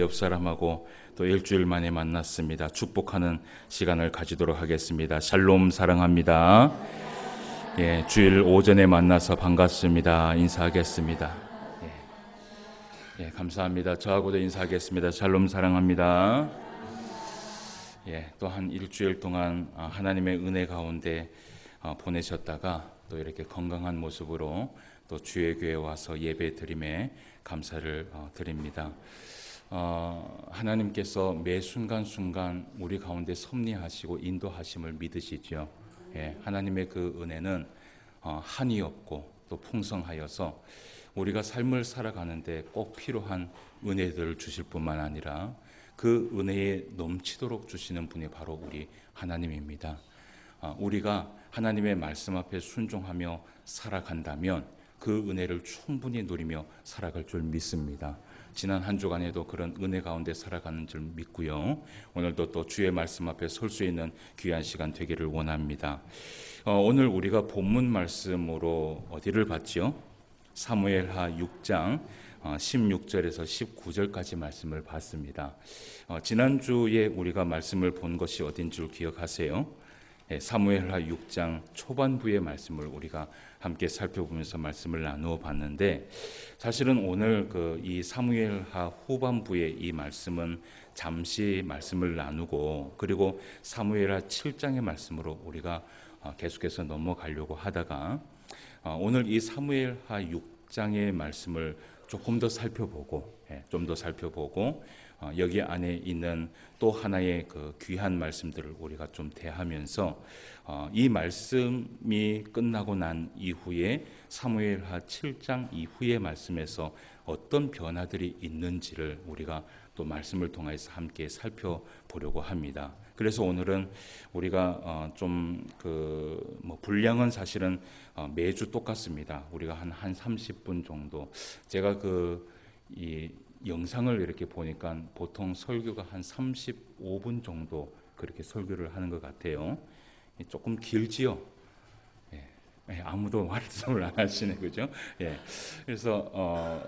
옆 사람하고 또 일주일 만에 만났습니다. 축복하는 시간을 가지도록 하겠습니다. 샬롬 사랑합니다. 예, 주일 오전에 만나서 반갑습니다. 인사하겠습니다. 예, 감사합니다. 저하고도 인사하겠습니다. 샬롬 사랑합니다. 예, 또 한 일주일 동안 하나님의 은혜 가운데 보내셨다가 또 이렇게 건강한 모습으로 또 주의 교회에 와서 예배 드림에 감사를 드립니다. 하나님께서 매 순간순간 우리 가운데 섭리하시고 인도하심을 믿으시죠. 예, 하나님의 그 은혜는 한이 없고 또 풍성하여서 우리가 삶을 살아가는데 꼭 필요한 은혜들을 주실 뿐만 아니라 그 은혜에 넘치도록 주시는 분이 바로 우리 하나님입니다. 우리가 하나님의 말씀 앞에 순종하며 살아간다면 그 은혜를 충분히 누리며 살아갈 줄 믿습니다. 지난 한 주간에도 그런 은혜 가운데 살아가는 줄 믿고요. 오늘도 또 주의 말씀 앞에 설 수 있는 귀한 시간 되기를 원합니다. 오늘 우리가 본문 말씀으로 어디를 봤지요? 사무엘하 6장 16절에서 19절까지 말씀을 봤습니다. 지난주에 우리가 말씀을 본 것이 어딘 줄 기억하세요? 사무엘하 6장 초반부의 말씀을 우리가 함께 살펴보면서 말씀을 나누어 봤는데, 사실은 오늘 이 사무엘하 후반부의 이 말씀은 잠시 말씀을 나누고 그리고 사무엘하 7장의 말씀으로 우리가 계속해서 넘어가려고 하다가 오늘 이 사무엘하 6장의 말씀을 조금 더 살펴보고 좀 더 살펴보고 여기 안에 있는 또 하나의 그 귀한 말씀들을 우리가 좀 대하면서 이 말씀이 끝나고 난 이후에 사무엘하 7장 이후의 말씀에서 어떤 변화들이 있는지를 우리가 또 말씀을 통해서 함께 살펴보려고 합니다. 그래서 오늘은 우리가 좀 분량은 사실은 매주 똑같습니다. 우리가 한 30분 정도. 제가 이 영상을 이렇게 보니까 보통 설교가 한 35분 정도 그렇게 설교를 하는 것 같아요. 조금 길지요? 예, 아무도 말씀을 안 하시네, 그죠? 예. 그래서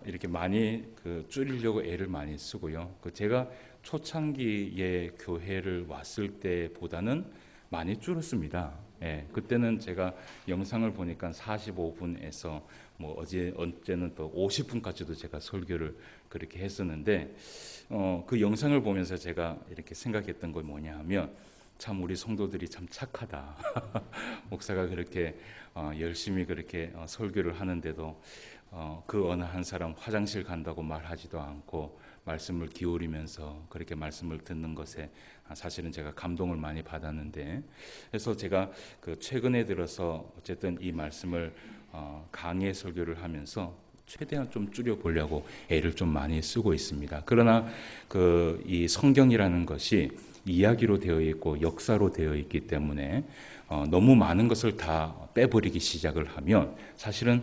이렇게 많이 줄이려고 애를 많이 쓰고요. 제가 초창기에 교회를 왔을 때보다는 많이 줄었습니다. 예, 그때는 제가 영상을 보니까 45분에서 어제는 또 50분까지도 제가 설교를 그렇게 했었는데, 그 영상을 보면서 제가 이렇게 생각했던 건 뭐냐 하면, 참 우리 성도들이 참 착하다. 목사가 그렇게 열심히 그렇게 설교를 하는데도 그 어느 한 사람 화장실 간다고 말하지도 않고 말씀을 기울이면서 그렇게 말씀을 듣는 것에 사실은 제가 감동을 많이 받았는데, 그래서 제가 최근에 들어서 어쨌든 이 말씀을 강의 설교를 하면서 최대한 좀 줄여보려고 애를 좀 많이 쓰고 있습니다. 그러나 이 성경이라는 것이 이야기로 되어 있고 역사로 되어 있기 때문에 너무 많은 것을 다 빼버리기 시작을 하면 사실은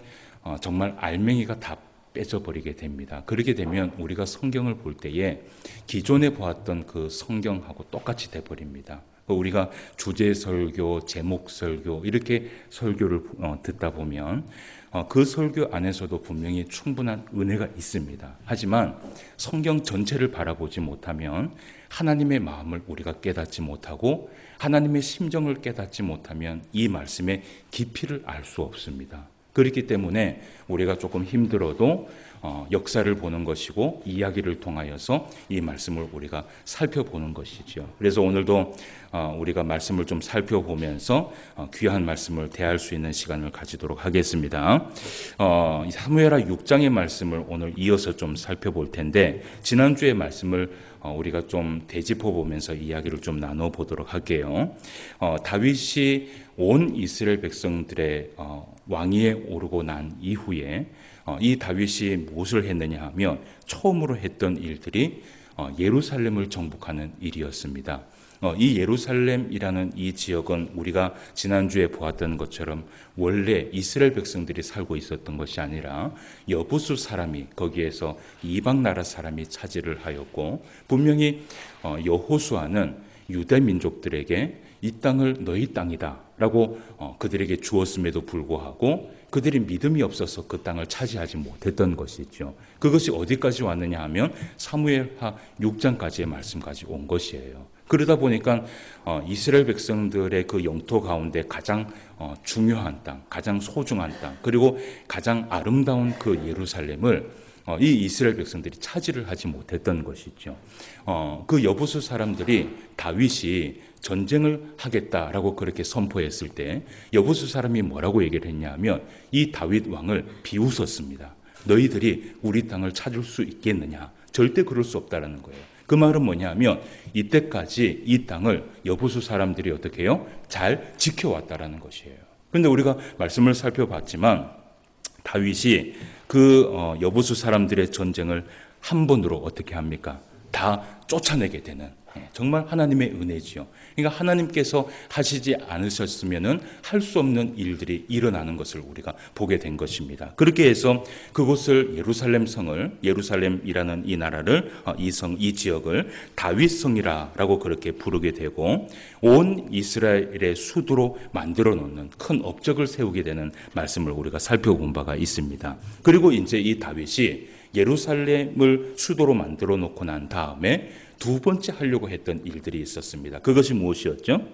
정말 알맹이가 다 빼져버리게 됩니다. 그렇게 되면 우리가 성경을 볼 때에 기존에 보았던 그 성경하고 똑같이 돼버립니다. 우리가 주제 설교, 제목 설교 이렇게 설교를 듣다 보면 그 설교 안에서도 분명히 충분한 은혜가 있습니다. 하지만 성경 전체를 바라보지 못하면 하나님의 마음을 우리가 깨닫지 못하고 하나님의 심정을 깨닫지 못하면 이 말씀의 깊이를 알 수 없습니다. 그렇기 때문에 우리가 조금 힘들어도 역사를 보는 것이고 이야기를 통하여서 이 말씀을 우리가 살펴보는 것이죠. 그래서 오늘도 우리가 말씀을 좀 살펴보면서 귀한 말씀을 대할 수 있는 시간을 가지도록 하겠습니다. 사무엘하 6장의 말씀을 오늘 이어서 좀 살펴볼 텐데, 지난주의 말씀을 우리가 좀 되짚어 보면서 이야기를 좀 나눠 보도록 할게요. 다윗이 온 이스라엘 백성들의 왕위에 오르고 난 이후에 이 다윗이 무엇을 했느냐 하면 처음으로 했던 일들이 예루살렘을 정복하는 일이었습니다. 이 예루살렘이라는 이 지역은 우리가 지난주에 보았던 것처럼 원래 이스라엘 백성들이 살고 있었던 것이 아니라 여부수 사람이 거기에서 이방 나라 사람이 차지를 하였고, 분명히 여호수아는 유대 민족들에게 이 땅을 너희 땅이다 라고 그들에게 주었음에도 불구하고 그들이 믿음이 없어서 그 땅을 차지하지 못했던 것이죠. 그것이 어디까지 왔느냐 하면 사무엘하 6장까지의 말씀까지 온 것이에요. 그러다 보니까 이스라엘 백성들의 그 영토 가운데 가장 중요한 땅, 가장 소중한 땅, 그리고 가장 아름다운 그 예루살렘을 이 이스라엘 백성들이 차지를 하지 못했던 것이죠. 그 여부수 사람들이 다윗이 전쟁을 하겠다라고 그렇게 선포했을 때 여부수 사람이 뭐라고 얘기를 했냐면 이 다윗 왕을 비웃었습니다. 너희들이 우리 땅을 찾을 수 있겠느냐? 절대 그럴 수 없다라는 거예요. 그 말은 뭐냐면 이때까지 이 땅을 여부수 사람들이 어떻게 해요? 잘 지켜왔다라는 것이에요. 그런데 우리가 말씀을 살펴봤지만 다윗이 그 여부수 사람들의 전쟁을 한 번으로 어떻게 합니까? 다 쫓아내게 되는 정말 하나님의 은혜지요. 그러니까 하나님께서 하시지 않으셨으면은 할 수 없는 일들이 일어나는 것을 우리가 보게 된 것입니다. 그렇게 해서 그곳을 예루살렘 성을, 예루살렘이라는 이 나라를, 이 지역을 다윗 성이라고 그렇게 부르게 되고 온 이스라엘의 수도로 만들어 놓는 큰 업적을 세우게 되는 말씀을 우리가 살펴본 바가 있습니다. 그리고 이제 이 다윗이 예루살렘을 수도로 만들어 놓고 난 다음에 두 번째 하려고 했던 일들이 있었습니다. 그것이 무엇이었죠?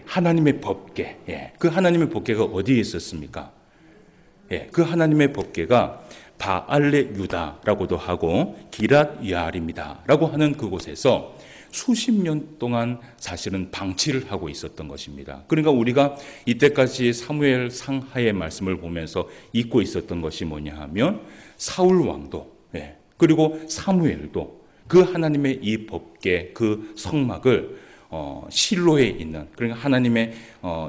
하나님의 법궤. 그 하나님의 법궤가 어디에 있었습니까? 그 하나님의 법궤가 바알레 유다라고도 하고 기랏 여아림이다라고 하는 그곳에서 수십 년 동안 사실은 방치를 하고 있었던 것입니다. 그러니까 우리가 이때까지 사무엘 상하의 말씀을 보면서 잊고 있었던 것이 뭐냐 하면 사울 왕도 그리고 사무엘도 그 하나님의 이 법궤 그 성막을 실로에 있는 그러니까 하나님의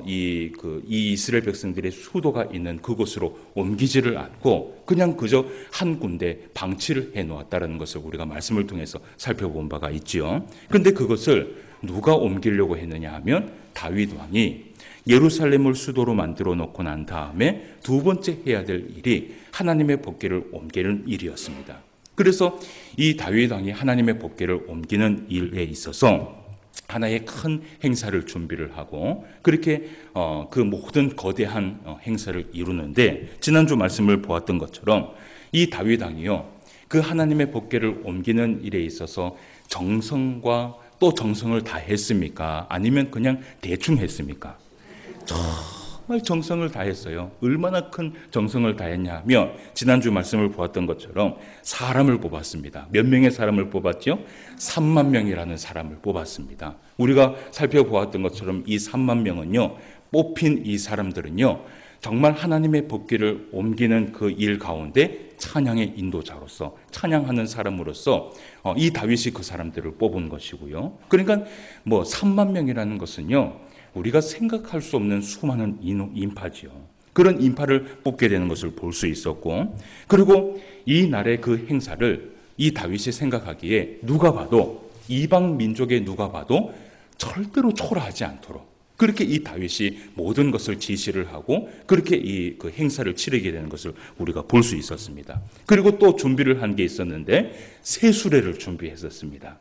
이 이스라엘 백성들의 수도가 있는 그곳으로 옮기지를 않고 그냥 그저 한 군데 방치를 해 놓았다는 것을 우리가 말씀을 통해서 살펴본 바가 있지요. 그런데 그것을 누가 옮기려고 했느냐 하면 다윗 왕이 예루살렘을 수도로 만들어 놓고 난 다음에 두 번째 해야 될 일이 하나님의 법궤를 옮기는 일이었습니다. 그래서 이 다윗 왕이 하나님의 법궤를 옮기는 일에 있어서 하나의 큰 행사를 준비를 하고 그렇게 그 모든 거대한 행사를 이루는데 지난주 말씀을 보았던 것처럼 이 다윗 왕이요 그 하나님의 법궤를 옮기는 일에 있어서 정성과 또 정성을 다 했습니까? 아니면 그냥 대충 했습니까? 정말 정성을 다했어요. 얼마나 큰 정성을 다했냐면 지난주 말씀을 보았던 것처럼 사람을 뽑았습니다. 몇 명의 사람을 뽑았죠? 3만 명이라는 사람을 뽑았습니다. 우리가 살펴보았던 것처럼 이 3만 명은요, 뽑힌 이 사람들은요, 정말 하나님의 법궤를 옮기는 그 일 가운데 찬양의 인도자로서 찬양하는 사람으로서 이 다윗이 그 사람들을 뽑은 것이고요. 그러니까 3만 명이라는 것은요, 우리가 생각할 수 없는 수많은 인파지요. 그런 인파를 뽑게 되는 것을 볼 수 있었고 그리고 이 날의 그 행사를 이 다윗이 생각하기에 누가 봐도 이방 민족의 누가 봐도 절대로 초라하지 않도록 그렇게 이 다윗이 모든 것을 지시를 하고 그렇게 그 행사를 치르게 되는 것을 우리가 볼 수 있었습니다. 그리고 또 준비를 한 게 있었는데 새수레를 준비했었습니다.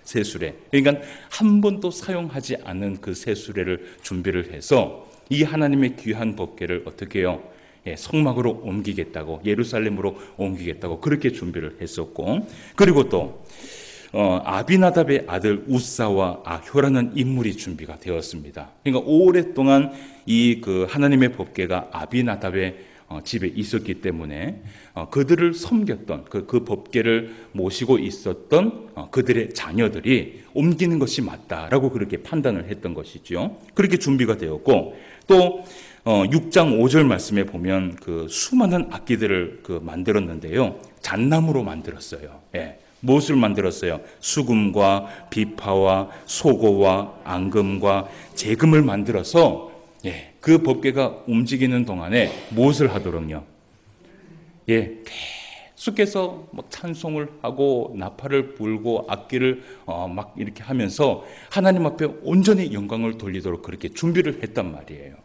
새수레. 그러니까 한 번도 사용하지 않은 그 새수레를 준비를 해서 이 하나님의 귀한 법궤를 어떻게 해요? 성막으로 옮기겠다고 예루살렘으로 옮기겠다고 그렇게 준비를 했었고 그리고 또 아비나답의 아들 우사와 아효라는 인물이 준비가 되었습니다. 그러니까 오랫동안 이 그 하나님의 법궤가 아비나답의 집에 있었기 때문에 그들을 섬겼던 그 법궤를 모시고 있었던 그들의 자녀들이 옮기는 것이 맞다라고 그렇게 판단을 했던 것이죠. 그렇게 준비가 되었고 또 6장 5절 말씀에 보면 그 수많은 악기들을 만들었는데요. 잣나무로 만들었어요. 무엇을 만들었어요? 수금과 비파와 소고와 앙금과 재금을 만들어서 그 법궤가 움직이는 동안에 무엇을 하도록요? 계속해서 찬송을 하고 나팔을 불고 악기를 막 이렇게 하면서 하나님 앞에 온전히 영광을 돌리도록 그렇게 준비를 했단 말이에요.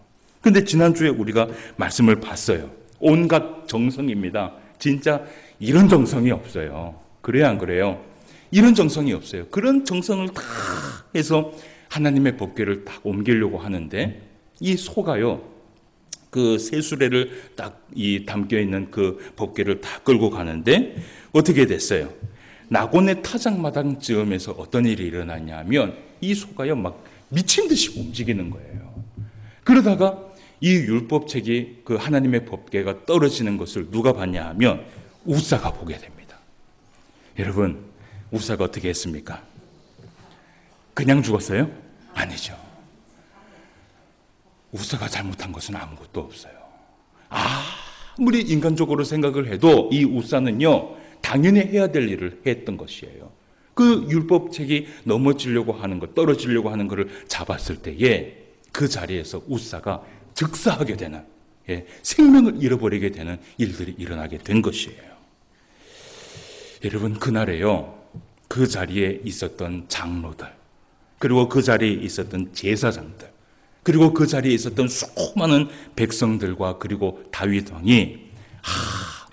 그런데 지난주에 우리가 말씀을 봤어요. 온갖 정성입니다. 진짜 이런 정성이 없어요. 그래요, 안 그래요? 이런 정성이 없어요. 그런 정성을 다 해서 하나님의 법궤를 딱 옮기려고 하는데 이 소가요, 그 세수레를 딱 이 담겨 있는 그 법궤를 다 끌고 가는데 어떻게 됐어요? 낙원의 타작마당쯤에서 어떤 일이 일어났냐면 이 소가요 막 미친 듯이 움직이는 거예요. 그러다가 이 율법책이 그 하나님의 법궤가 떨어지는 것을 누가 봤냐 하면 우사가 보게 됩니다. 여러분, 우사가 어떻게 했습니까? 그냥 죽었어요? 아니죠. 우사가 잘못한 것은 아무것도 없어요. 아무리 인간적으로 생각을 해도 이 우사는요 당연히 해야 될 일을 했던 것이에요. 그 율법책이 넘어지려고 하는 것, 떨어지려고 하는 것을 잡았을 때에 그 자리에서 우사가 즉사하게 되는, 생명을 잃어버리게 되는 일들이 일어나게 된 것이에요. 여러분, 그날에요 그 자리에 있었던 장로들, 그리고 그 자리에 있었던 제사장들, 그리고 그 자리에 있었던 수많은 백성들과 그리고 다윗 왕이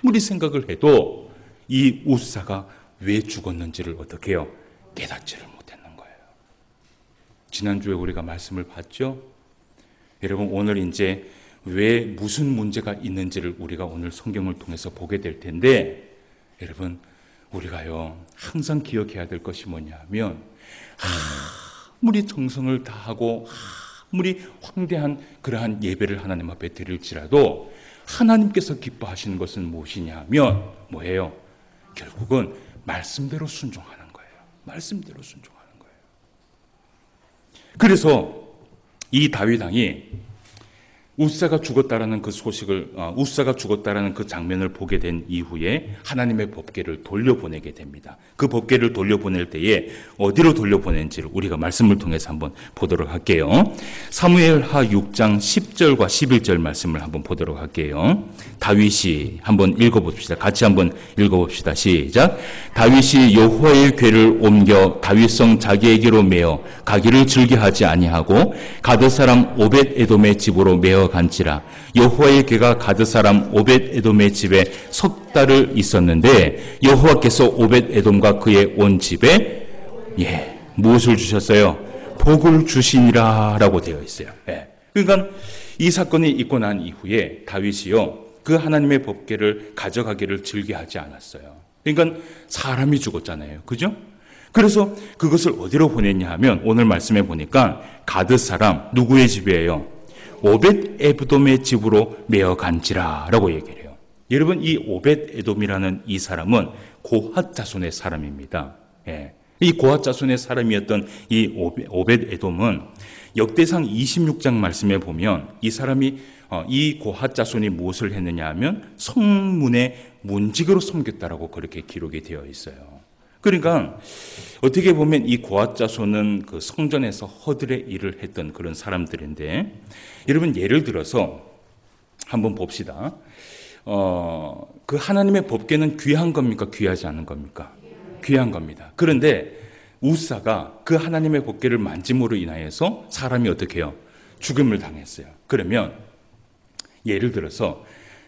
아무리 생각을 해도 이 우사가 왜 죽었는지를 어떻게 해요? 깨닫지를 못했는 거예요. 지난주에 우리가 말씀을 봤죠? 여러분, 오늘 이제 왜 무슨 문제가 있는지를 우리가 오늘 성경을 통해서 보게 될 텐데, 여러분, 우리가요 항상 기억해야 될 것이 뭐냐면 아무리 정성을 다하고 아무리 황대한 그러한 예배를 하나님 앞에 드릴지라도 하나님께서 기뻐하시는 것은 무엇이냐면 뭐예요? 결국은 말씀대로 순종하는 거예요. 말씀대로 순종하는 거예요. 그래서 이 다윗 왕이 우사가 죽었다라는 그 소식을, 우사가 죽었다라는 그 장면을 보게 된 이후에 하나님의 법궤를 돌려보내게 됩니다. 그 법궤를 돌려보낼 때에 어디로 돌려보낸지를 우리가 말씀을 통해서 한번 보도록 할게요. 사무엘하 6장 10절과 11절 말씀을 한번 보도록 할게요. 다윗이 한번 읽어봅시다. 같이 한번 읽어봅시다. 시작. 다윗이 여호와의 궤를 옮겨 다윗성 자기에게로 메어 가기를 즐겨하지 아니하고 가드 사람 오벳 에돔의 집으로 메어 간지라. 여호와의 궤가 가드 사람 오벳 에돔의 집에 석 달을 있었는데 여호와께서 오벳 에돔과 그의 온 집에 무엇을 주셨어요? 복을 주시니라라고 되어 있어요. 그러니까 이 사건이 있고 난 이후에 다윗이요 그 하나님의 법궤를 가져가기를 즐겨하지 않았어요. 그러니까 사람이 죽었잖아요, 그죠? 그래서 그것을 어디로 보냈냐 하면 오늘 말씀해 보니까 가드 사람 누구의 집이에요? 오벳 에돔의 집으로 메어 간지라라고 얘기를 해요. 여러분, 이 오벳 에돔이라는 이 사람은 고핫 자손의 사람입니다. 이 고핫 자손의 사람이었던 이 오벳 에돔은 역대상 26장 말씀에 보면 이 사람이 이 고핫 자손이 무엇을 했느냐 하면 성문의 문지기로 섬겼다라고 그렇게 기록이 되어 있어요. 그러니까 어떻게 보면 이 고핫 자손은 그 성전에서 허들의 일을 했던 그런 사람들인데, 여러분 예를 들어서 한번 봅시다. 그 하나님의 법궤는 귀한 겁니까? 귀하지 않은 겁니까? 귀한 겁니다. 그런데 우사가 그 하나님의 법궤를 만짐으로 인하여서 사람이 어떻게 해요? 죽음을 당했어요. 그러면 예를 들어서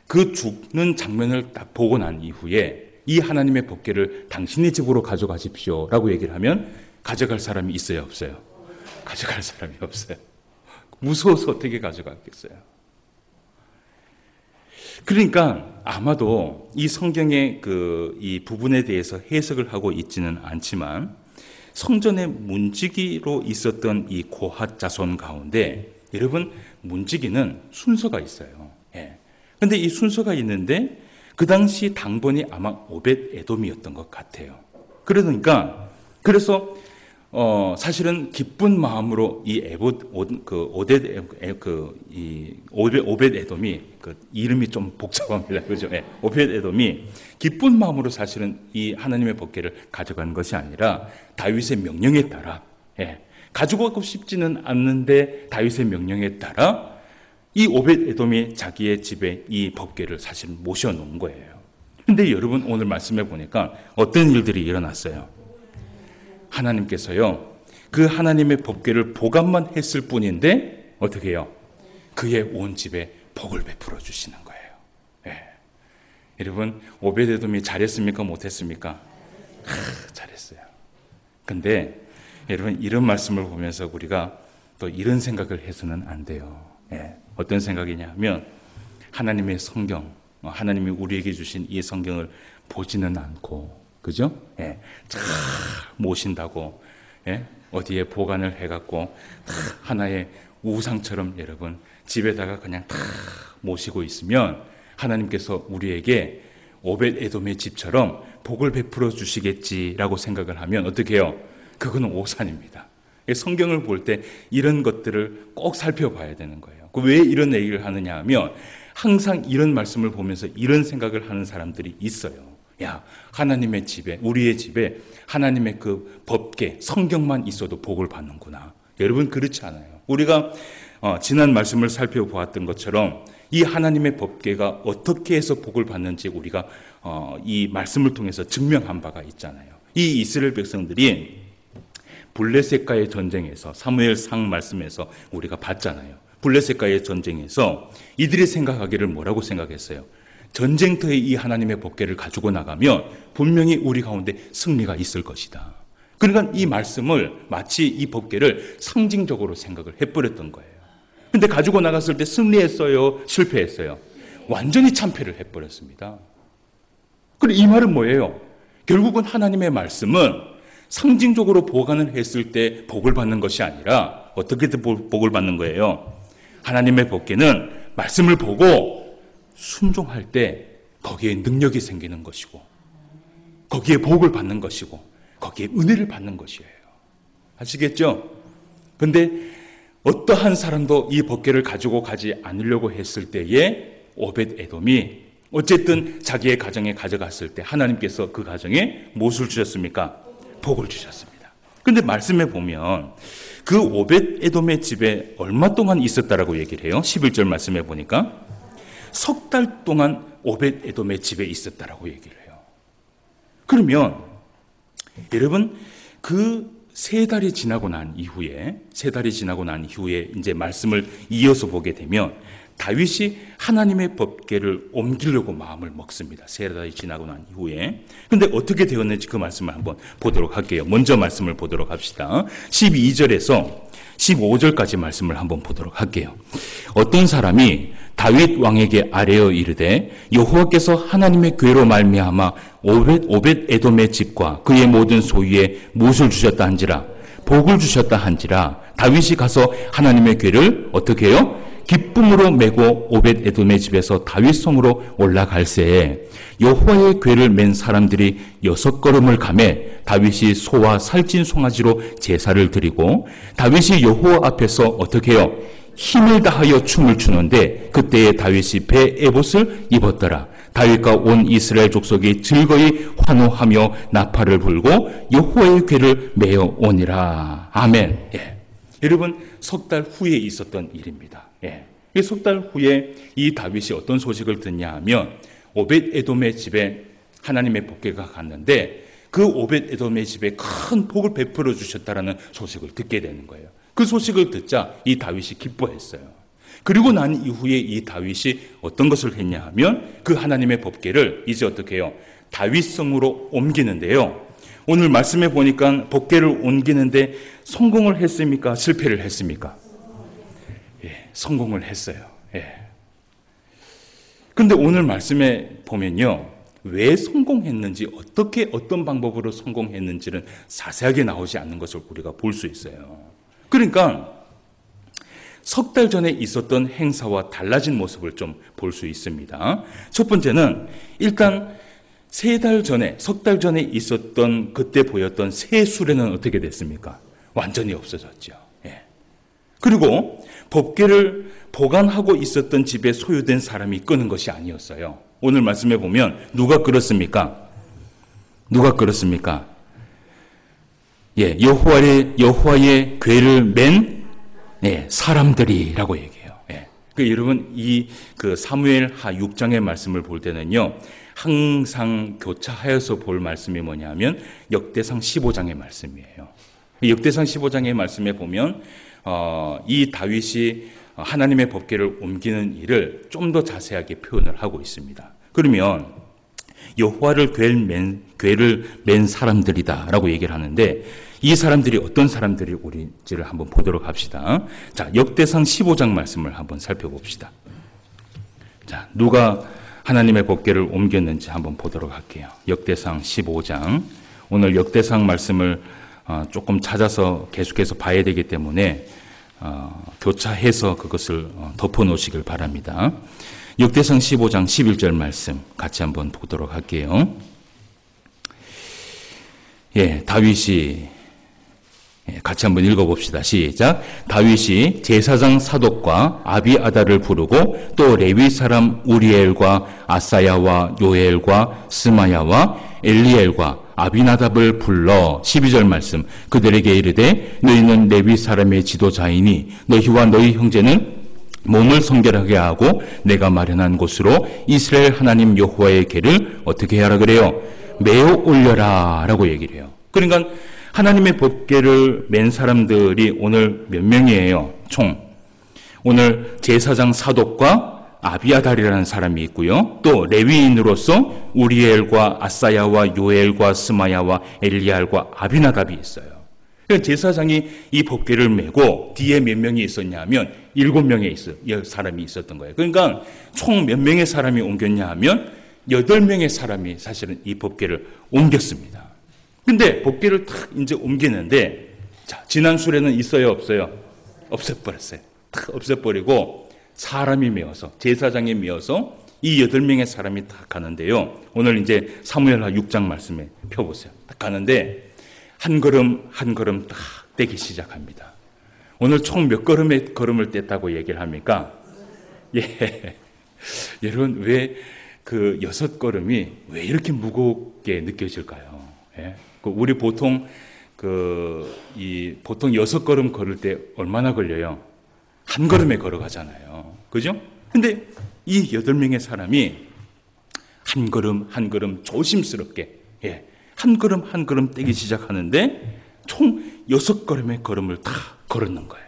그 죽는 장면을 딱 보고 난 이후에 이 하나님의 법궤를 당신의 집으로 가져가십시오 라고 얘기를 하면 가져갈 사람이 있어요, 없어요? 가져갈 사람이 없어요. 무서워서 어떻게 가져갔겠어요? 그러니까 아마도 이 성경의 이 부분에 대해서 해석을 하고 있지는 않지만 성전의 문지기로 있었던 이 고핫 자손 가운데 여러분 문지기는 순서가 있어요. 그런데 이 순서가 있는데 그 당시 당번이 아마 오벳 에돔이었던 것 같아요. 그래서 사실은 기쁜 마음으로 이 오벳 에돔이 그 이름이 좀 복잡합니다, 그죠? 오벳 에돔이 기쁜 마음으로 사실은 이 하나님의 법궤를 가져간 것이 아니라 다윗의 명령에 따라 가지고 가고 싶지는 않는데 다윗의 명령에 따라 이 오벳 에돔이 자기의 집에 이 법궤를 사실 모셔놓은 거예요. 그런데 여러분 오늘 말씀해 보니까 어떤 일들이 일어났어요? 하나님께서요 그 하나님의 법궤를 보관만 했을 뿐인데 어떻게 해요? 그의 온 집에 복을 베풀어 주시는 거예요. 여러분 오벳 에돔이 잘했습니까? 못했습니까? 잘했어요. 근데 여러분 이런 말씀을 보면서 우리가 또 이런 생각을 해서는 안 돼요. 어떤 생각이냐 하면 하나님의 성경, 하나님이 우리에게 주신 이 성경을 보지는 않고, 그죠? 예, 잘 모신다고, 예, 어디에 보관을 해갖고 하나의 우상처럼 여러분 집에다가 그냥 다 모시고 있으면 하나님께서 우리에게 오벳 에돔의 집처럼 복을 베풀어 주시겠지라고 생각을 하면 어떻게 해요? 그거는 오산입니다. 성경을 볼 때 이런 것들을 꼭 살펴봐야 되는 거예요. 왜 이런 얘기를 하느냐 하면 항상 이런 말씀을 보면서 이런 생각을 하는 사람들이 있어요. 야, 하나님의 집에, 우리의 집에 하나님의 그 법계, 성경만 있어도 복을 받는구나. 여러분 그렇지 않아요. 우리가 지난 말씀을 살펴보았던 것처럼 이 하나님의 법계가 어떻게 해서 복을 받는지 우리가 이 말씀을 통해서 증명한 바가 있잖아요. 이 이스라엘 백성들이 블레셋과의 전쟁에서 사무엘상 말씀에서 우리가 봤잖아요. 블레셋과의 전쟁에서 이들이 생각하기를 뭐라고 생각했어요? 전쟁터에 이 하나님의 법궤를 가지고 나가면 분명히 우리 가운데 승리가 있을 것이다. 그러니까 이 말씀을 마치 이 법궤를 상징적으로 생각을 해버렸던 거예요. 근데 가지고 나갔을 때 승리했어요? 실패했어요? 완전히 참패를 해버렸습니다. 그리고 이 말은 뭐예요? 결국은 하나님의 말씀은 상징적으로 보관을 했을 때 복을 받는 것이 아니라 어떻게 복을 받는 거예요? 하나님의 법궤는 말씀을 보고 순종할 때 거기에 능력이 생기는 것이고 거기에 복을 받는 것이고 거기에 은혜를 받는 것이에요. 아시겠죠? 근데 어떠한 사람도 이 법궤를 가지고 가지 않으려고 했을 때에 오벳 에돔이 어쨌든 자기의 가정에 가져갔을 때 하나님께서 그 가정에 무엇을 주셨습니까? 복을 주셨습니다. 근데 말씀에 보면 그 오벳 에돔의 집에 얼마 동안 있었다라고 얘기를 해요? 11절 말씀에 보니까 석 달 동안 오벳 에돔의 집에 있었다라고 얘기를 해요. 그러면 여러분 그 세 달이 지나고 난 이후에 이제 말씀을 이어서 보게 되면 다윗이 하나님의 법궤를 옮기려고 마음을 먹습니다. 세 달이 지나고 난 이후에. 근데 어떻게 되었는지 그 말씀을 한번 보도록 할게요. 먼저 말씀을 보도록 합시다. 12절에서 15절까지 말씀을 한번 보도록 할게요. 어떤 사람이 다윗 왕에게 아뢰어 이르되 여호와께서 하나님의 궤로 말미암아 오벳 에돔의 집과 그의 모든 소유에 무엇을 주셨다 한지라 복을 주셨다 한지라 다윗이 가서 하나님의 궤를 어떻게 해요? 기쁨으로 메고 오벳 에돔의 집에서 다윗 성으로 올라갈새에 여호와의 궤를 맨 사람들이 6걸음을 가매 다윗이 소와 살찐 송아지로 제사를 드리고 다윗이 여호와 앞에서 어떻게 해요? 힘을 다하여 춤을 추는데 그때에 다윗이 배 에봇을 입었더라. 다윗과 온 이스라엘 족속이 즐거이 환호하며 나팔을 불고 여호와의 궤를 메어 오니라. 아멘. 예. 여러분 석 달 후에 있었던 일입니다. 예. 석 달 후에 이 다윗이 어떤 소식을 듣냐 하면 오벳 에돔의 집에 하나님의 법궤가 갔는데 그 오벳 에돔의 집에 큰 복을 베풀어 주셨다라는 소식을 듣게 되는 거예요. 그 소식을 듣자 이 다윗이 기뻐했어요. 그리고 난 이후에 이 다윗이 어떤 것을 했냐 하면 그 하나님의 법궤를 이제 어떻게 해요? 다윗성으로 옮기는데요. 오늘 말씀해 보니까 법궤를 옮기는데 성공을 했습니까? 실패를 했습니까? 예, 성공을 했어요. 예. 근데 오늘 말씀에 보면요. 왜 성공했는지, 어떻게 어떤 방법으로 성공했는지는 자세하게 나오지 않는 것을 우리가 볼 수 있어요. 그러니까 석 달 전에 있었던 행사와 달라진 모습을 좀 볼 수 있습니다. 첫 번째는 일단 석 달 전에 있었던 그때 보였던 새 수레는 어떻게 됐습니까? 완전히 없어졌죠. 예. 그리고 법궤를 보관하고 있었던 집에 소유된 사람이 끄는 것이 아니었어요. 오늘 말씀해 보면 누가 끌었습니까? 예, 여호와의 궤를 맨 사람들이라고 얘기해요. 예. 여러분 그 사무엘하 6장의 말씀을 볼 때는요. 항상 교차하여서 볼 말씀이 뭐냐면 역대상 15장의 말씀이에요. 역대상 15장의 말씀에 보면 이 다윗이 하나님의 법궤를 옮기는 일을 좀 더 자세하게 표현을 하고 있습니다. 그러면 여호와를 궤를 맨 사람들이다라고 얘기를 하는데 이 사람들이 어떤 사람들인지를 한번 보도록 합시다. 자, 역대상 15장 말씀을 한번 살펴봅시다. 자, 누가 하나님의 법궤를 옮겼는지 한번 보도록 할게요. 역대상 15장. 오늘 역대상 말씀을 조금 찾아서 계속해서 봐야 되기 때문에 교차해서 그것을 덮어 놓으시길 바랍니다. 역대상 15장 11절 말씀 같이 한번 보도록 할게요. 다윗이 같이 한번 읽어봅시다. 시작. 다윗이 제사장 사독과 아비아달을 부르고 또 레위 사람 우리엘과 아사야와 요엘과 스마야와 엘리엘과 아비나답을 불러 12절 말씀 그들에게 이르되 너희는 레위 사람의 지도자이니 너희와 너희 형제는 몸을 성결하게 하고 내가 마련한 곳으로 이스라엘 하나님 여호와의 궤를 어떻게 하라 그래요? 메어 올려라 라고 얘기를 해요. 그러니까 하나님의 법궤를 맨 사람들이 오늘 몇 명이에요? 총. 오늘 제사장 사독과 아비아달이라는 사람이 있고요. 또 레위인으로서 우리엘과 아사야와 요엘과 스마야와 엘리알과 아비나답이 있어요. 제사장이 이 법궤를 메고 뒤에 몇 명이 있었냐 하면 7명의 사람이 있었던 거예요. 그러니까 총 몇 명의 사람이 옮겼냐 하면 8명의 사람이 사실은 이 법궤를 옮겼습니다. 근데 법궤를 탁 이제 옮기는데, 자, 지난 술에는 있어요, 없어요? 없애버렸어요. 탁 없애버리고 사람이 메어서, 제사장이 메어서 이 8명의 사람이 딱 가는데요. 오늘 이제 사무엘하 6장 말씀에 펴보세요. 딱 가는데 한 걸음 한 걸음 딱 떼기 시작합니다. 오늘 총 몇 걸음의 걸음을 뗐다고 얘기를 합니까? 여러분, 왜 그 6걸음이 왜 이렇게 무겁게 느껴질까요? 우리 보통 보통 6걸음 걸을 때 얼마나 걸려요? 한 걸음에 걸어가잖아요. 그죠? 근데 이 8명의 사람이 한 걸음 한 걸음 조심스럽게, 한 걸음 한 걸음 떼기 시작하는데 총 6걸음의 걸음을 다 걸었는 거예요.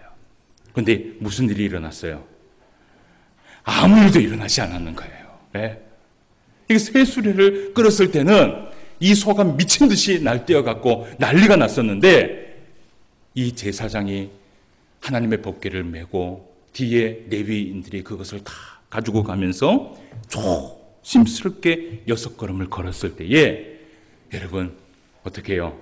근데 무슨 일이 일어났어요? 아무 일도 일어나지 않았는 거예요. 이게 새 수레를 끌었을 때는 이 소가 미친 듯이 날뛰어갖고 난리가 났었는데 이 제사장이 하나님의 법궤를 메고 뒤에 레위인들이 그것을 다 가지고 가면서 조심스럽게 6걸음을 걸었을 때에 여러분 어떻게 해요?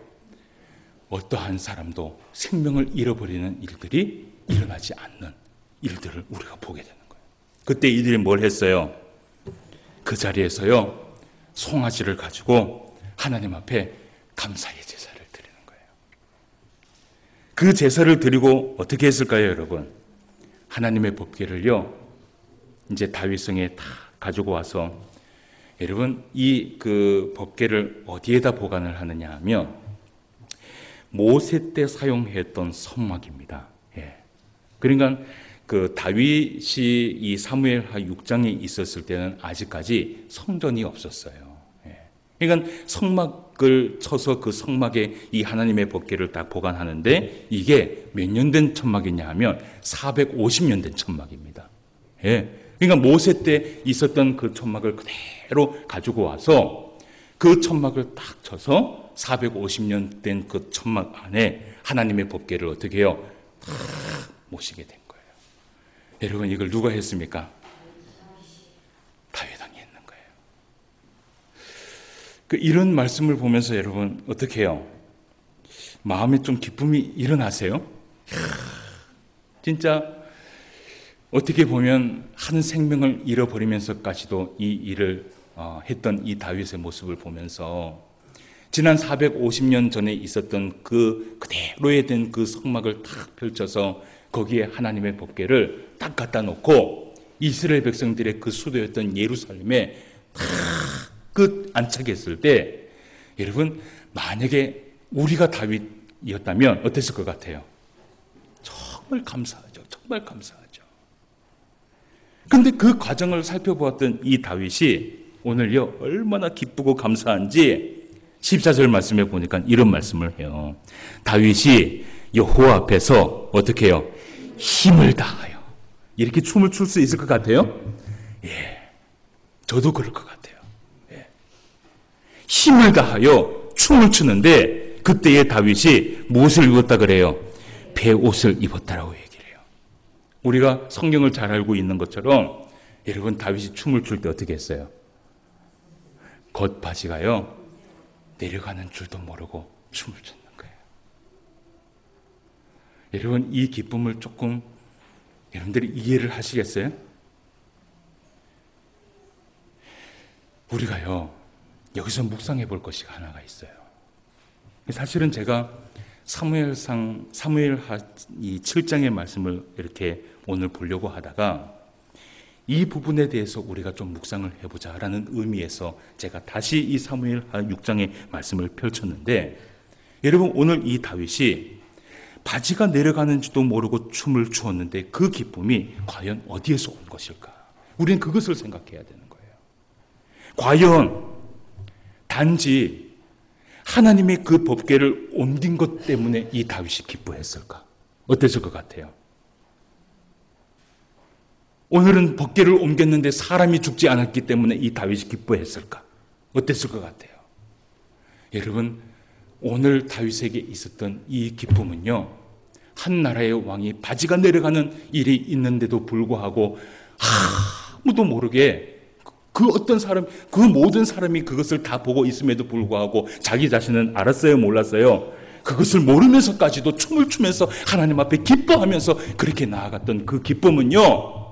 어떠한 사람도 생명을 잃어버리는 일들이 일어나지 않는 일들을 우리가 보게 되는 거예요. 그때 이들이 뭘 했어요? 그 자리에서요 송아지를 가지고 하나님 앞에 감사의 제사를 드리는 거예요. 그 제사를 드리고 어떻게 했을까요, 여러분? 하나님의 법궤를요 이제 다윗성에 다 가지고 와서, 여러분 이 그 법궤를 어디에다 보관을 하느냐 하면 모세 때 사용했던 성막입니다. 그러니까 그 다윗이 이 사무엘하 6장에 있었을 때는 아직까지 성전이 없었어요. 그러니까 성막을 쳐서 그 성막에 이 하나님의 법궤를 딱 보관하는데 이게 몇 년 된 천막이냐 하면 450년 된 천막입니다. 그러니까 모세 때 있었던 그 천막을 그대로 가지고 와서 그 천막을 딱 쳐서 450년 된 그 천막 안에 하나님의 법궤를 어떻게 해요? 딱 모시게 된 거예요. 여러분 이걸 누가 했습니까? 다윗 왕이 했는 거예요. 이런 말씀을 보면서 여러분 어떻게 해요? 마음에 좀 기쁨이 일어나세요? 진짜 어떻게 보면 한 생명을 잃어버리면서까지도 이 일을 했던 이 다윗의 모습을 보면서 지난 450년 전에 있었던 그 그대로에 된 그 성막을 딱 펼쳐서 거기에 하나님의 법궤를 딱 갖다 놓고 이스라엘 백성들의 그 수도였던 예루살렘에 딱 그 안착했을 때, 여러분 만약에 우리가 다윗이었다면 어땠을 것 같아요? 정말 감사하죠. 정말 감사하죠. 근데 그 과정을 살펴보았던 이 다윗이 오늘요 얼마나 기쁘고 감사한지 14절 말씀에 보니까 이런 말씀을 해요. 다윗이 여호와 앞에서 어떻게 해요? 힘을 다하여. 이렇게 춤을 출 수 있을 것 같아요? 저도 그럴 것 같아요. 힘을 다하여 춤을 추는데 그때의 다윗이 무엇을 입었다 그래요? 배옷을 입었다라고 얘기를 해요. 우리가 성경을 잘 알고 있는 것처럼 여러분, 다윗이 춤을 출 때 어떻게 했어요? 겉바지가요, 내려가는 줄도 모르고 춤을 췄는 거예요. 여러분, 이 기쁨을 조금 여러분들이 이해를 하시겠어요? 우리가요, 여기서 묵상해 볼 것이 하나가 있어요. 사실은 제가 사무엘상 이 7장의 말씀을 이렇게 오늘 보려고 하다가 이 부분에 대해서 우리가 좀 묵상을 해보자라는 의미에서 제가 다시 이 사무엘하 6장의 말씀을 펼쳤는데, 여러분, 오늘 이 다윗이 바지가 내려가는지도 모르고 춤을 추었는데 그 기쁨이 과연 어디에서 온 것일까? 우리는 그것을 생각해야 되는 거예요. 과연 단지 하나님의 그 법궤를 옮긴 것 때문에 이 다윗이 기뻐했을까? 어땠을 것 같아요? 오늘은 법궤를 옮겼는데 사람이 죽지 않았기 때문에 이 다윗이 기뻐했을까? 어땠을 것 같아요? 여러분, 오늘 다윗에게 있었던 이 기쁨은요, 한 나라의 왕이 바지가 내려가는 일이 있는데도 불구하고 아무도 모르게 그 어떤 사람, 그 모든 사람이 그것을 다 보고 있음에도 불구하고 자기 자신은 알았어요, 몰랐어요? 그것을 모르면서까지도 춤을 추면서 하나님 앞에 기뻐하면서 그렇게 나아갔던 그 기쁨은요,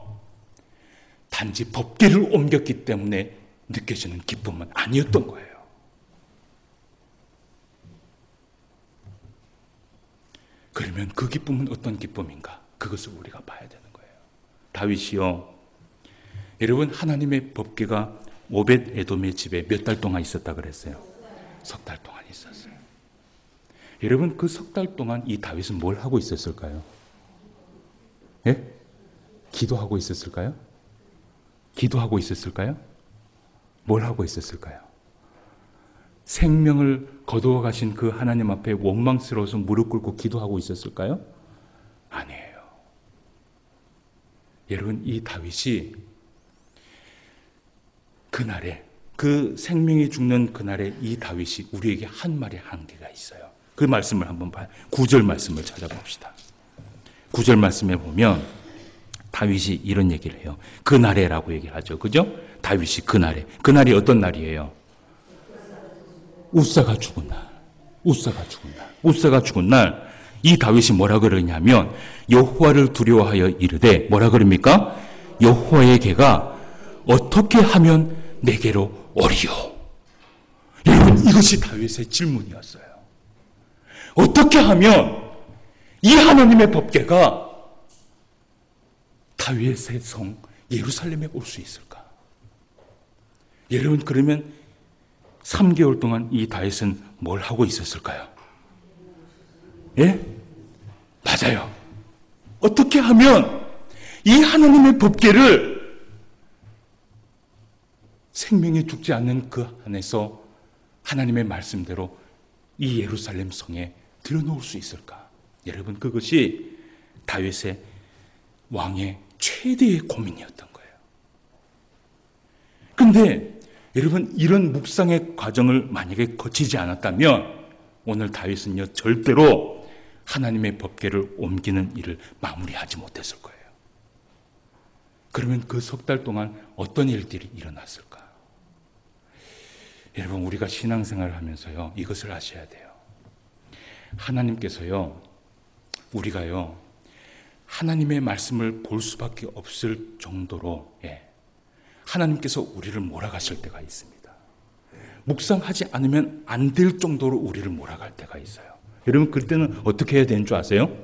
단지 법궤를 옮겼기 때문에 느껴지는 기쁨은 아니었던 거예요. 그러면 그 기쁨은 어떤 기쁨인가? 그것을 우리가 봐야 되는 거예요. 다윗이요, 여러분, 하나님의 법궤가 오벳 에돔의 집에 몇 달 동안 있었다 그랬어요? 석 달 동안 있었어요. 여러분, 그 석 달 동안 이 다윗은 뭘 하고 있었을까요? 예? 기도하고 있었을까요? 기도하고 있었을까요? 뭘 하고 있었을까요? 생명을 거두어 가신 그 하나님 앞에 원망스러워서 무릎 꿇고 기도하고 있었을까요? 아니에요. 여러분, 이 다윗이 그날에, 그 생명이 죽는 그날에 이 다윗이 우리에게 한 말의 한계가 있어요. 그 말씀을 한번 봐요. 9절 말씀을 찾아봅시다. 9절 말씀에 보면 다윗이 이런 얘기를 해요. 그날에라고 얘기를 하죠. 그죠? 다윗이 그날에. 그날이 어떤 날이에요? 우사가 죽은 날. 우사가 죽은 날. 우사가 죽은 날. 이 다윗이 뭐라 그러냐면 여호와를 두려워하여 이르되, 뭐라 그럽니까? 여호와의 개가 어떻게 하면 내게로 오리요? 여러분, 이것이 다윗의 질문이었어요. 어떻게 하면 이 하나님의 법궤가 다윗의 성 예루살렘에 올 수 있을까? 여러분, 그러면 3개월 동안 이 다윗은 뭘 하고 있었을까요? 예? 맞아요. 어떻게 하면 이 하나님의 법궤를 생명이 죽지 않는 그 안에서 하나님의 말씀대로 이 예루살렘 성에 들여놓을 수 있을까? 여러분, 그것이 다윗의 왕의 최대의 고민이었던 거예요. 그런데 여러분, 이런 묵상의 과정을 만약에 거치지 않았다면 오늘 다윗은요, 절대로 하나님의 법궤를 옮기는 일을 마무리하지 못했을 거예요. 그러면 그 석 달 동안 어떤 일들이 일어났을까? 여러분, 우리가 신앙생활을 하면서요, 이것을 아셔야 돼요. 하나님께서요, 우리가요, 하나님의 말씀을 볼 수밖에 없을 정도로, 하나님께서 우리를 몰아가실 때가 있습니다. 묵상하지 않으면 안 될 정도로 우리를 몰아갈 때가 있어요. 여러분, 그때는 어떻게 해야 되는 줄 아세요?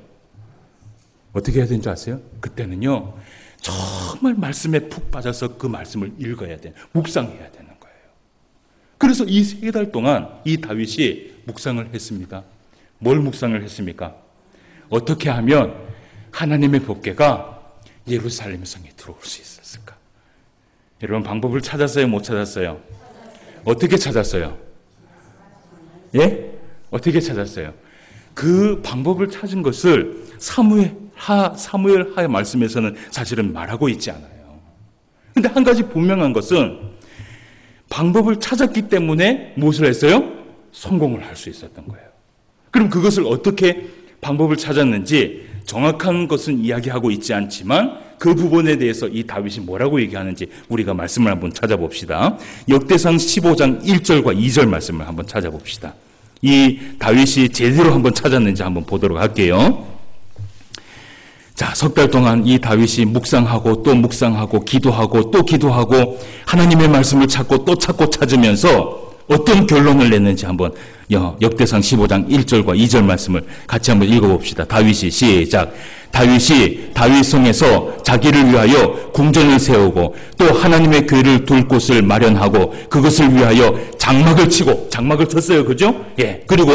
어떻게 해야 되는 줄 아세요? 그때는요, 정말 말씀에 푹 빠져서 그 말씀을 읽어야 돼요. 묵상해야 되는 거예요. 그래서 이 3달 동안 이 다윗이 묵상을 했습니다. 뭘 묵상을 했습니까? 어떻게 하면 하나님의 법궤가 예루살렘 성에 들어올 수 있었을까? 여러분, 방법을 찾았어요? 못 찾았어요? 어떻게 찾았어요? 예? 어떻게 찾았어요? 그 방법을 찾은 것을 사무엘하의 말씀에서는 사실은 말하고 있지 않아요. 그런데 한 가지 분명한 것은 방법을 찾았기 때문에 무엇을 했어요? 성공을 할 수 있었던 거예요. 그럼 그것을 어떻게 방법을 찾았는지 정확한 것은 이야기하고 있지 않지만 그 부분에 대해서 이 다윗이 뭐라고 얘기하는지 우리가 말씀을 한번 찾아봅시다. 역대상 15장 1절과 2절 말씀을 한번 찾아봅시다. 이 다윗이 제대로 한번 찾았는지 한번 보도록 할게요. 자, 석 달 동안 이 다윗이 묵상하고 또 묵상하고 기도하고 또 기도하고 하나님의 말씀을 찾고 또 찾고 찾으면서 어떤 결론을 냈는지 한번 역대상 15장 1절과 2절 말씀을 같이 한번 읽어봅시다. 다윗이 시작. 다윗이 다윗성에서 자기를 위하여 궁전을 세우고 또 하나님의 궤를 둘 곳을 마련하고 그것을 위하여 장막을 치고, 장막을 쳤어요. 그죠? 예. 그리고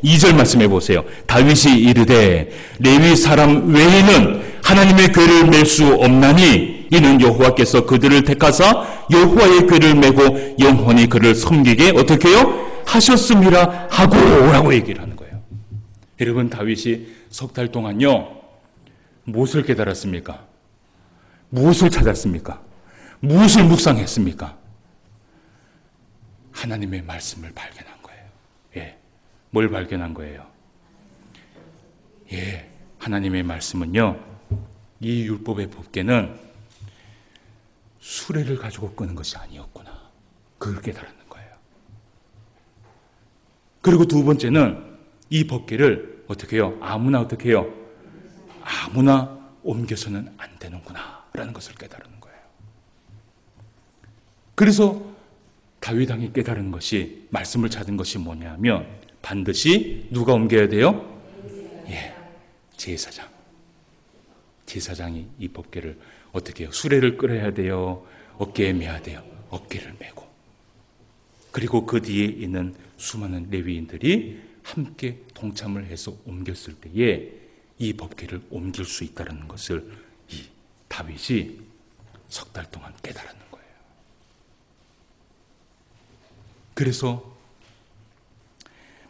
2절 말씀해 보세요. 다윗이 이르되 레위 사람 외에는 하나님의 궤를 맬 수 없나니 이는 여호와께서 그들을 택하사 여호와의 궤를 메고 영원히 그를 섬기게 어떻게 해요? 하셨음이라 하고 라고 얘기를 하는 거예요. 여러분, 다윗이 석 달 동안요 무엇을 깨달았습니까? 무엇을 찾았습니까? 무엇을 묵상했습니까? 하나님의 말씀을 발견한 거예요. 예. 뭘 발견한 거예요? 예. 하나님의 말씀은요, 이 율법의 법궤는 수레를 가지고 끄는 것이 아니었구나. 그걸 깨달았는 거예요. 그리고 두 번째는 이 법궤를 어떻게 해요? 아무나 어떻게 해요? 아무나 옮겨서는 안 되는구나 라는 것을 깨달은 거예요. 그래서 다윗 왕이 깨달은 것이, 말씀을 찾은 것이 뭐냐면 반드시 누가 옮겨야 돼요? 예, 제사장. 제사장이 이 법궤를 어떻게 해요? 수레를 끌어야 돼요? 어깨에 메야 돼요? 어깨를 메고. 그리고 그 뒤에 있는 수많은 레위인들이 함께 동참을 해서 옮겼을 때에 이 법궤를 옮길 수 있다는 것을 이 다윗이 석 달 동안 깨달았는 거예요. 그래서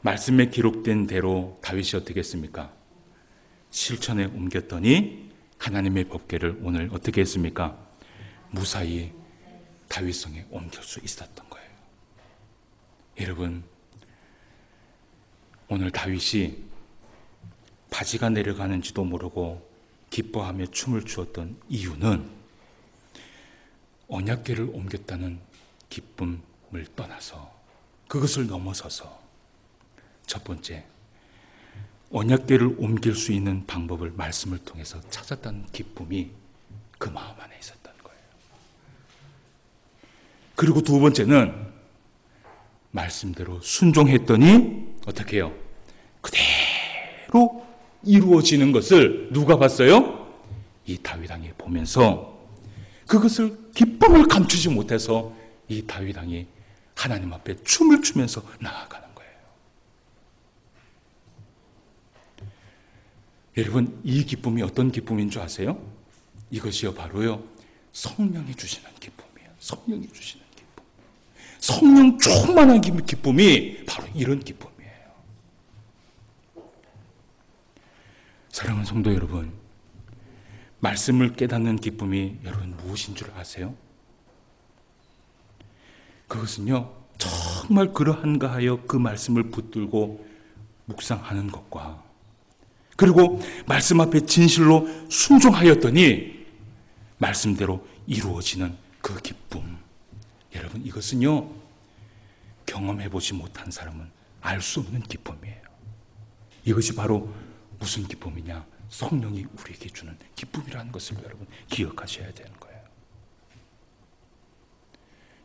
말씀에 기록된 대로 다윗이 어떻게 했습니까? 실천에 옮겼더니 하나님의 법궤를 오늘 어떻게 했습니까? 무사히 다윗성에 옮길 수 있었던 거예요. 여러분, 오늘 다윗이 바지가 내려가는지도 모르고 기뻐하며 춤을 추었던 이유는 언약궤를 옮겼다는 기쁨을 떠나서, 그것을 넘어서서 첫 번째, 언약궤를 옮길 수 있는 방법을 말씀을 통해서 찾았다는 기쁨이 그 마음 안에 있었던 거예요. 그리고 두 번째는 말씀대로 순종했더니 어떻게 해요? 그대로 이루어지는 것을 누가 봤어요? 이 다윗 왕이 보면서 그것을 기쁨을 감추지 못해서 이 다윗 왕이 하나님 앞에 춤을 추면서 나아가는 거예요. 여러분, 이 기쁨이 어떤 기쁨인 줄 아세요? 이것이요 바로요 성령이 주시는 기쁨이에요. 성령이 주시는 기쁨. 성령 충만한 기쁨이 바로 이런 기쁨이에요. 사랑하는 성도 여러분, 말씀을 깨닫는 기쁨이 여러분 무엇인 줄 아세요? 그것은요 정말 그러한가 하여 그 말씀을 붙들고 묵상하는 것과, 그리고 말씀 앞에 진실로 순종하였더니 말씀대로 이루어지는 그 기쁨. 여러분, 이것은요 경험해보지 못한 사람은 알 수 없는 기쁨이에요. 이것이 바로 무슨 기쁨이냐? 성령이 우리에게 주는 기쁨이라는 것을 여러분 기억하셔야 되는 거예요.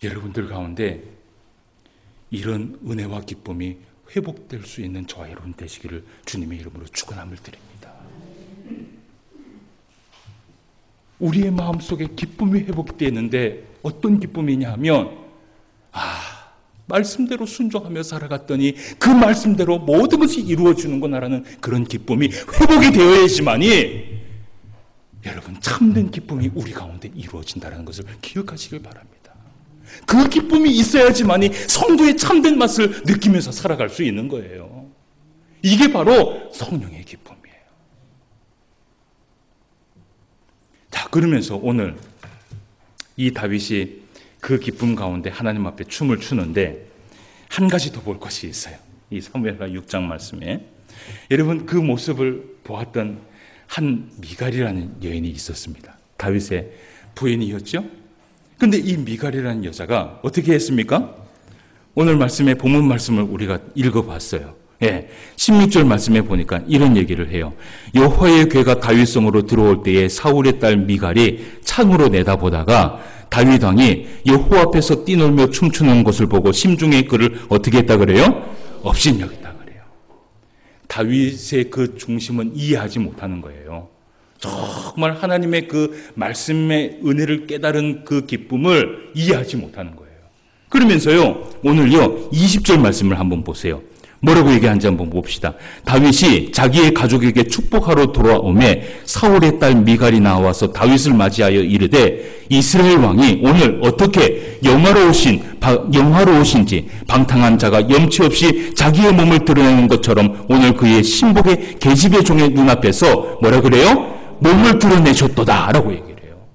여러분들 가운데 이런 은혜와 기쁨이 회복될 수 있는 저와 여러분 되시기를 주님의 이름으로 축원함을 드립니다. 우리의 마음속에 기쁨이 회복되는데 어떤 기쁨이냐 하면 말씀대로 순종하며 살아갔더니 그 말씀대로 모든 것이 이루어지는구나라는 그런 기쁨이 회복이 되어야지만이 여러분 참된 기쁨이 우리 가운데 이루어진다는 것을 기억하시길 바랍니다. 그 기쁨이 있어야지만이 성도의 참된 맛을 느끼면서 살아갈 수 있는 거예요. 이게 바로 성령의 기쁨이에요. 자, 그러면서 오늘 이 다윗이 그 기쁨 가운데 하나님 앞에 춤을 추는데 한 가지 더 볼 것이 있어요. 이 사무엘하 6장 말씀에 여러분 그 모습을 보았던 한 미갈이라는 여인이 있었습니다. 다윗의 부인이었죠. 근데 이 미갈이라는 여자가 어떻게 했습니까? 오늘 말씀의 본문 말씀을 우리가 읽어봤어요. 16절 말씀에 보니까 이런 얘기를 해요. 여호와의 괴가 다윗성으로 들어올 때에 사울의 딸 미갈이 창으로 내다보다가 다윗 왕이 여호와 앞에서 뛰놀며 춤추는 것을 보고 심중에 그를 어떻게 했다 그래요? 업신여겼다 그래요. 다윗의 그 중심은 이해하지 못하는 거예요. 정말 하나님의 그 말씀의 은혜를 깨달은 그 기쁨을 이해하지 못하는 거예요. 그러면서요, 오늘요 20절 말씀을 한번 보세요. 뭐라고 얘기하는지 한번 봅시다. 다윗이 자기의 가족에게 축복하러 돌아오매 사울의 딸 미갈이 나와서 다윗을 맞이하여 이르되 이스라엘 왕이 오늘 어떻게 영화로우신지 방탕한 자가 염치 없이 자기의 몸을 드러내는 것처럼 오늘 그의 신복의 계집의 종의 눈앞에서 뭐라 그래요? 몸을 드러내셨도다 라고 얘기를 해요.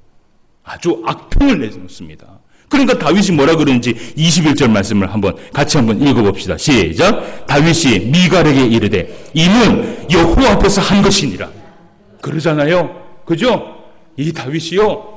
아주 악평을 내놓습니다. 그러니까 다윗이 뭐라 그러는지 21절 말씀을 같이 한번 읽어봅시다. 시작. 다윗이 미갈에게 이르되 이는 여호와 앞에서 한 것이니라. 그러잖아요. 그죠? 이 다윗이요.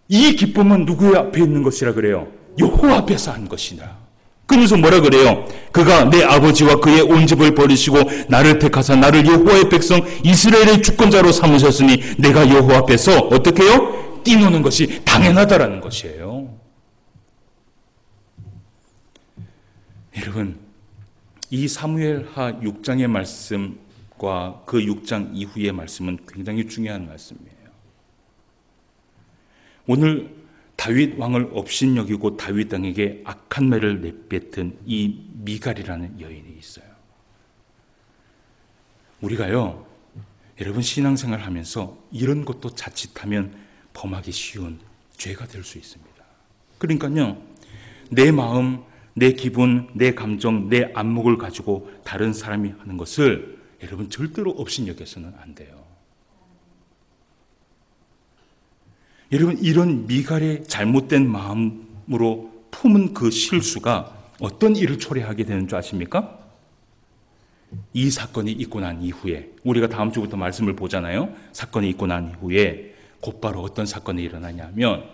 이 기쁨은 누구의 앞에 있는 것이라 그래요? 여호와 앞에서 한 것이니라. 그러면서 뭐라 그래요? 그가 내 아버지와 그의 온 집을 버리시고 나를 택하사 나를 여호와의 백성 이스라엘의 주권자로 삼으셨으니 내가 여호와 앞에서 어떻게 해요? 뛰노는 것이 당연하다라는 것이에요. 여러분, 이 사무엘하 6장의 말씀과 그 6장 이후의 말씀은 굉장히 중요한 말씀이에요. 오늘 다윗 왕을 업신여기고 다윗 왕에게 악한 말을 내뱉은 이 미갈이라는 여인이 있어요. 우리가요, 여러분 신앙생활 하면서 이런 것도 자칫하면 범하기 쉬운 죄가 될 수 있습니다. 그러니까요, 내 마음, 내 기분, 내 감정, 내 안목을 가지고 다른 사람이 하는 것을 여러분 절대로 업신여겨서는 안 돼요. 여러분, 이런 미갈의 잘못된 마음으로 품은 그 실수가 어떤 일을 초래하게 되는 줄 아십니까? 이 사건이 있고 난 이후에, 우리가 다음 주부터 말씀을 보잖아요. 사건이 있고 난 이후에 곧바로 어떤 사건이 일어나냐면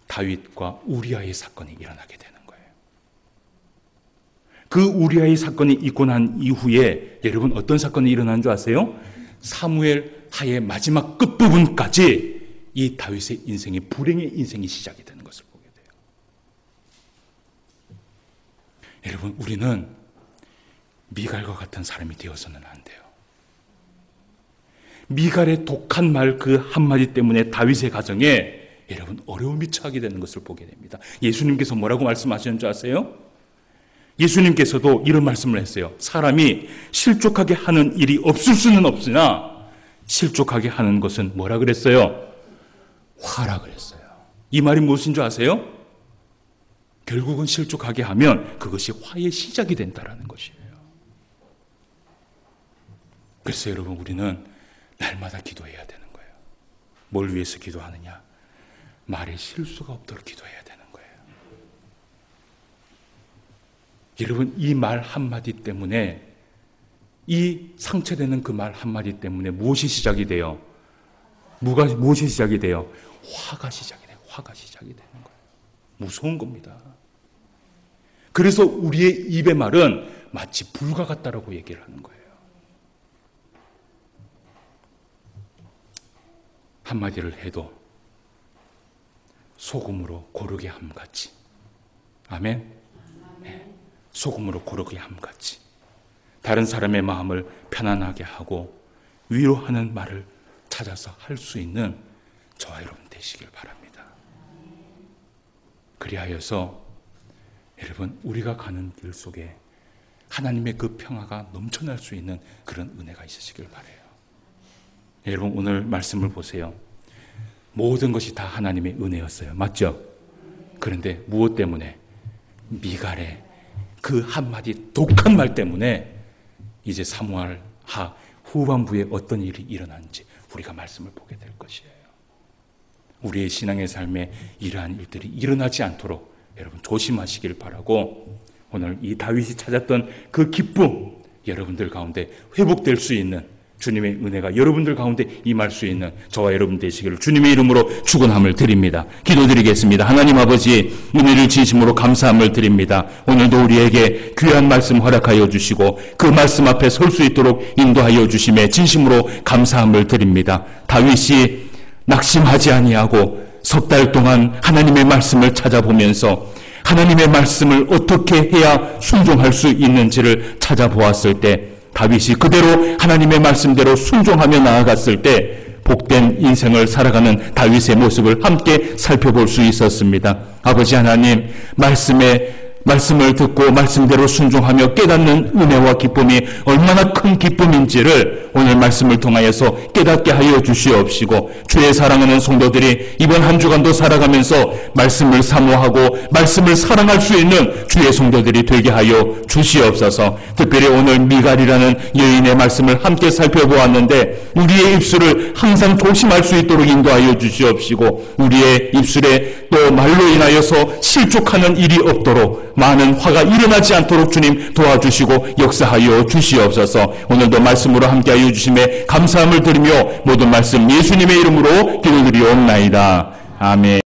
다윗과 우리아의 사건이 일어나게 되는 거예요. 그 우리아의 사건이 있고 난 이후에 여러분 어떤 사건이 일어나는 줄 아세요? 사무엘 하의 마지막 끝부분까지 이 다윗의 인생이 불행의 인생이 시작이 되는 것을 보게 돼요. 여러분, 우리는 미갈과 같은 사람이 되어서는 안 돼요. 미갈의 독한 말 그 한마디 때문에 다윗의 가정에 여러분 어려움이 처하게 되는 것을 보게 됩니다. 예수님께서 뭐라고 말씀하시는 줄 아세요? 예수님께서도 이런 말씀을 했어요. 사람이 실족하게 하는 일이 없을 수는 없으나 실족하게 하는 것은 뭐라 그랬어요? 화라 그랬어요. 이 말이 무엇인 줄 아세요? 결국은 실족하게 하면 그것이 화의 시작이 된다는 것이에요. 그래서 여러분, 우리는 날마다 기도해야 되는 거예요. 뭘 위해서 기도하느냐? 말에 실수가 없도록 기도해야 되는 거예요. 여러분, 이 말 한마디 때문에, 이 상처되는 그 말 한마디 때문에 무엇이 시작이 돼요? 무엇이 시작이 돼요? 화가 시작이 돼요. 화가 시작이 되는 거예요. 무서운 겁니다. 그래서 우리의 입의 말은 마치 불과 같다라고 얘기를 하는 거예요. 한마디를 해도 소금으로 고르게 함같이. 아멘? 네. 소금으로 고르게 함같이. 다른 사람의 마음을 편안하게 하고 위로하는 말을 찾아서 할 수 있는 저와 여러분 되시길 바랍니다. 그리하여서 여러분, 우리가 가는 길 속에 하나님의 그 평화가 넘쳐날 수 있는 그런 은혜가 있으시길 바라요. 여러분, 오늘 말씀을 보세요. 모든 것이 다 하나님의 은혜였어요. 맞죠? 그런데 무엇 때문에? 미갈의 그 한마디 독한 말 때문에 이제 사무엘하 후반부에 어떤 일이 일어났는지 우리가 말씀을 보게 될 것이에요. 우리의 신앙의 삶에 이러한 일들이 일어나지 않도록 여러분 조심하시길 바라고, 오늘 이 다윗이 찾았던 그 기쁨 여러분들 가운데 회복될 수 있는 주님의 은혜가 여러분들 가운데 임할 수 있는 저와 여러분 되시기를 주님의 이름으로 축원함을 드립니다. 기도드리겠습니다. 하나님 아버지, 은혜를 진심으로 감사함을 드립니다. 오늘도 우리에게 귀한 말씀 허락하여 주시고 그 말씀 앞에 설 수 있도록 인도하여 주심에 진심으로 감사함을 드립니다. 다윗이 낙심하지 아니하고 석 달 동안 하나님의 말씀을 찾아보면서 하나님의 말씀을 어떻게 해야 순종할 수 있는지를 찾아보았을 때 다윗이 그대로 하나님의 말씀대로 순종하며 나아갔을 때 복된 인생을 살아가는 다윗의 모습을 함께 살펴볼 수 있었습니다. 아버지 하나님, 말씀을 듣고 말씀대로 순종하며 깨닫는 은혜와 기쁨이 얼마나 큰 기쁨인지를 오늘 말씀을 통하여서 깨닫게 하여 주시옵시고, 주의 사랑하는 성도들이 이번 한 주간도 살아가면서 말씀을 사모하고 말씀을 사랑할 수 있는 주의 성도들이 되게 하여 주시옵소서. 특별히 오늘 미갈이라는 여인의 말씀을 함께 살펴보았는데 우리의 입술을 항상 조심할 수 있도록 인도하여 주시옵시고, 우리의 입술에 또 말로 인하여서 실족하는 일이 없도록, 많은 화가 일어나지 않도록 주님 도와주시고 역사하여 주시옵소서. 오늘도 말씀으로 함께하여 주심에 감사함을 드리며 모든 말씀 예수님의 이름으로 기도드리옵나이다. 아멘.